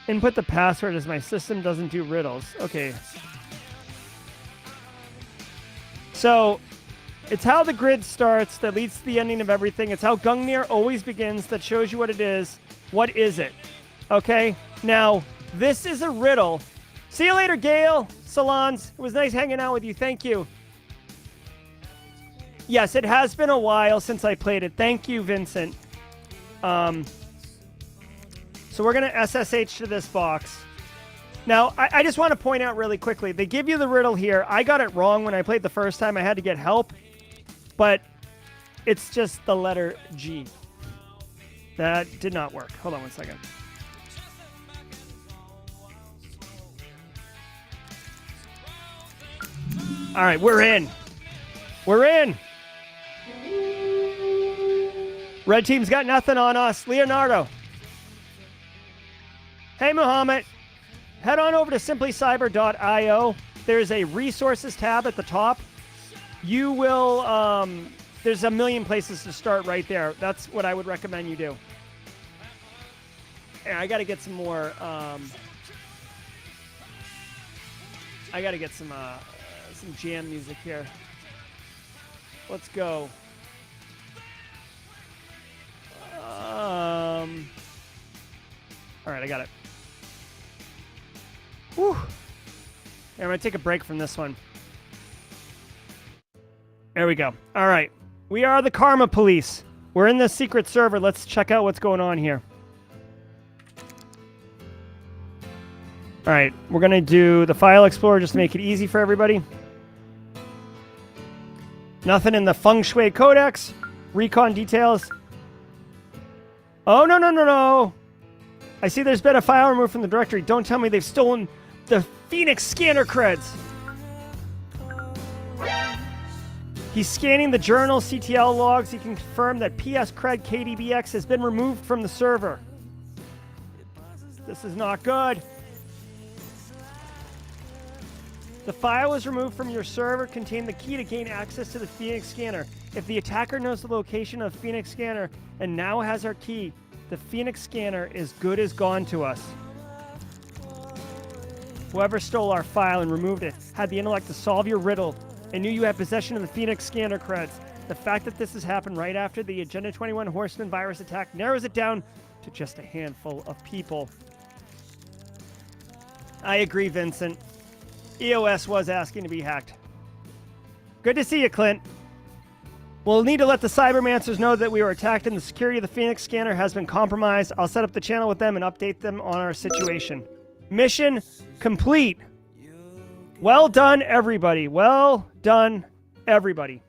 Input the password as my system doesn't do riddles. Okay. So, it's how the grid starts that leads to the ending of everything. It's how Gungnir always begins that shows you what it is. What is it? Okay? Now, this is a riddle. See you later, Gail. Salons. It was nice hanging out with you. Thank you. Yes, it has been a while since I played it. Thank you, Vincent. So we're going to SSH to this box. Now, I just want to point out really quickly. They give you the riddle here. I got it wrong when I played the first time. I had to get help. But it's just the letter G. That did not work. Hold on one second. All right, we're in. We're in. Red team's got nothing on us. Leonardo. Hey, Muhammad. Head on over to simplycyber.io there's a resources tab at the top. You will, there's a million places to start right there. That's what I would recommend you do. And I got to get some more, I got to get some jam music here. Let's go. All right, I got it. Whew. Yeah, I'm going to take a break from this one. There we go. All right. We are the Karma Police. We're in the secret server. Let's check out what's going on here. All right. We're going to do the File Explorer just to make it easy for everybody. Nothing in the Feng Shui Codex. Recon details. Oh, no, no, no, no. I see there's been a file removed from the directory. Don't tell me they've stolen the Phoenix scanner creds. He's scanning the journal CTL logs. He can confirm that PS cred KDBX has been removed from the server. This is not good. The file was removed from your server, contained the key to gain access to the Phoenix scanner. If the attacker knows the location of the Phoenix scanner and now has our key, the Phoenix scanner is good as gone to us. Whoever stole our file and removed it had the intellect to solve your riddle and knew you had possession of the Phoenix scanner creds. The fact that this has happened right after the Agenda 21 Horseman virus attack narrows it down to just a handful of people. I agree, Vincent. EOS was asking to be hacked. Good to see you, Clint. We'll need to let the Cybermancers know that we were attacked and the security of the Phoenix scanner has been compromised. I'll set up the channel with them and update them on our situation. Mission complete. Well done, everybody. Well done, everybody.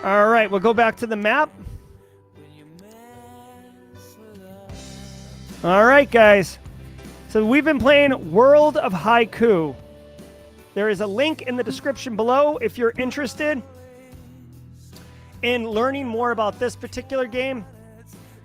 All right, we'll go back to the map. All right, guys. So we've been playing World of Haiku. There is a link in the description below if you're interested in learning more about this particular game.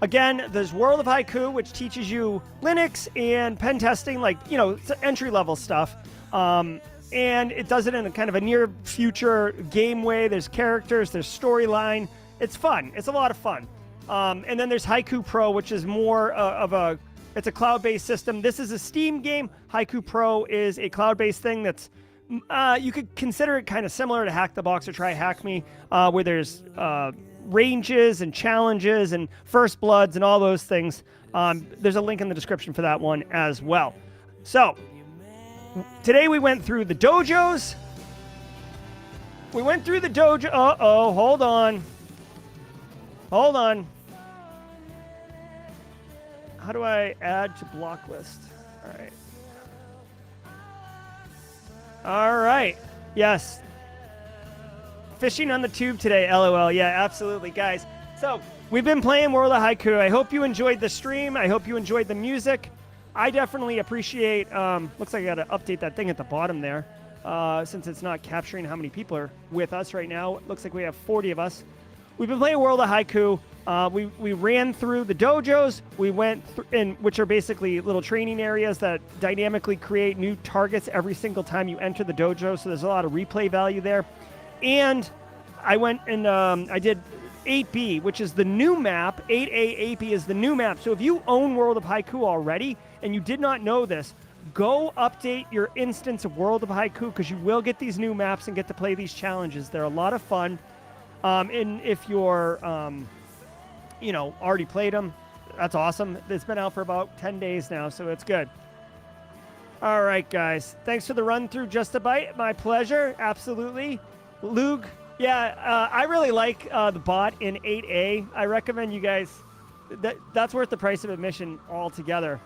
Again, there's World of Haiku, which teaches you Linux and pen testing, like, you know, entry-level stuff. And it does it in a kind of a near-future game way. There's characters, there's storyline. It's fun. It's a lot of fun. And then there's Haiku Pro, which is more it's a cloud-based system. This is a Steam game. Haiku Pro is a cloud-based thing that's, you could consider it kind of similar to Hack the Box or Try Hack Me, where there's ranges and challenges and first bloods and all those things. There's a link in the description for that one as well. So, today we went through the dojos. We went through the dojo. Uh-oh, hold on. Hold on. How do I add to block list? All right. All right. Yes. Fishing on the tube today, LOL. Yeah, absolutely, guys. So, we've been playing World of Haiku. I hope you enjoyed the stream. I hope you enjoyed the music. I definitely appreciate, looks like I got to update that thing at the bottom there, since it's not capturing how many people are with us right now. It looks like we have 40 of us. We've been playing World of Haiku. We ran through the dojos. We went in, which are basically little training areas that dynamically create new targets every single time you enter the dojo. So there's a lot of replay value there. And I went and I did 8B, which is the new map. 8A, 8B is the new map. So if you own World of Haiku already and you did not know this, go update your instance of World of Haiku because you will get these new maps and get to play these challenges. They're a lot of fun. And if you're, you know, already played them, that's awesome. It's been out for about 10 days now, so it's good. All right, guys. Thanks for the run through, Just a Bite. My pleasure. Absolutely. Luke, yeah, I really like the bot in 8A. I recommend you guys, that's worth the price of admission altogether.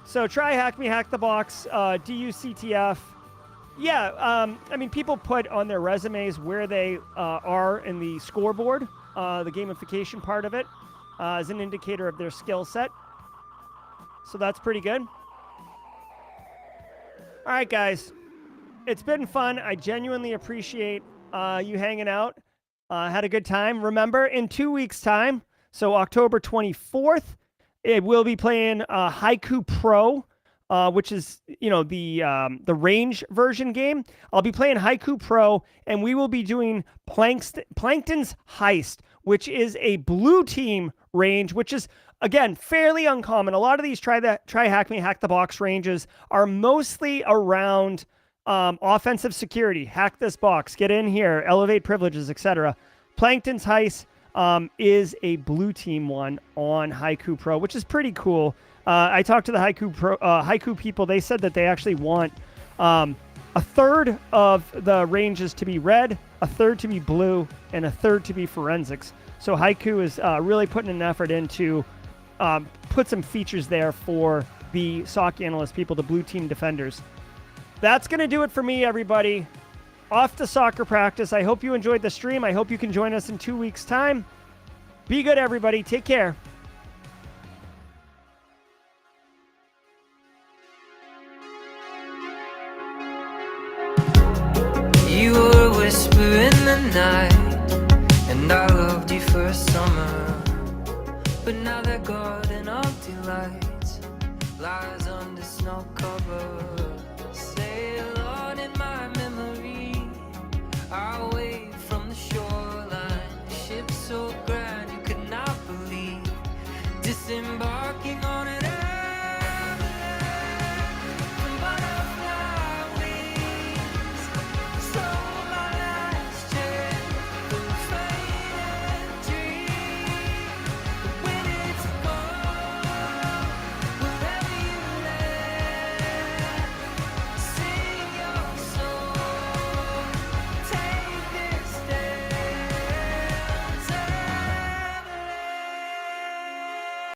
So try Hack Me, Hack the Box, DUCTF. Yeah, I mean, people put on their resumes where they are in the scoreboard, the gamification part of it, as an indicator of their skill set. So that's pretty good. All right, guys. It's been fun. I genuinely appreciate you hanging out. Had a good time. Remember, in 2 weeks' time, so October 24th, it will be playing Haiku Pro. which is the range version game. I'll be playing Haiku Pro, and we will be doing Plankton's Heist, which is a blue team range, which is again fairly uncommon. A lot of these try hack me, hack the box ranges are mostly around offensive security. Hack this box, get in here, elevate privileges, etc. Plankton's Heist is a blue team one on Haiku Pro, which is pretty cool. I talked to the Haiku people. They said that they actually want a third of the ranges to be red, a third to be blue, and a third to be forensics. So Haiku is really putting an effort into put some features there for the SOC analyst people, the blue team defenders. That's going to do it for me, everybody. Off to soccer practice. I hope you enjoyed the stream. I hope you can join us in 2 weeks' time. Be good, everybody. Take care. You were a whisper in the night, and I loved you for a summer. But now that garden of delight lies under snow cover. Sail on in my memory, away from the shoreline. Ship so grand you could not believe, disembarking on an